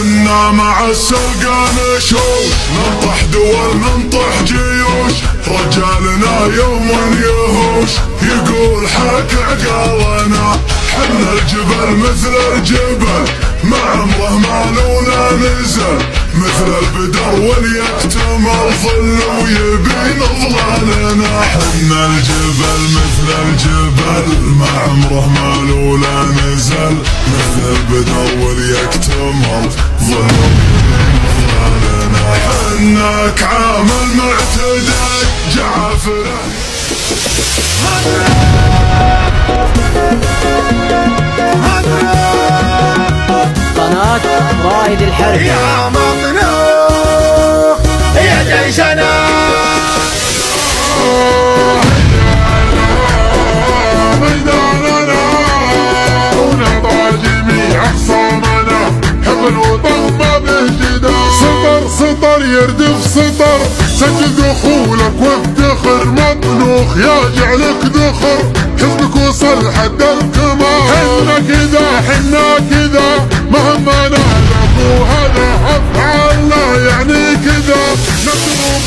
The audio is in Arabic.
حنا مع السلقى نشوش، ننطح دول ننطح جيوش، رجالنا يوم يهوش يقول حك عقالنا. حنا الجبل مثل الجبل ما عمره ما لونا نزل، مثل البدر واليكتم الظل ويبين ظلالنا. حنا الجبل مثل الجبل ما عمره ما لونا نزل، مثل البدر واليكتم الظل ويبين ظلالنا. حناك عامل معتدى جعفره قناة رائد الحرب. يا مطنوخ يا جيشنا ميداننا ونضع جميع اخصامنا، حب الوطن ما به جدال. سطر سطر يردف سطر، سجل دخولك وافتخر. مطنوخ يا جعلك ذخر، حزبك وصل حد الكمال. حنا كذا حنا كذا مهما نهلك، وهذا افعالنا يعني كذا نضرب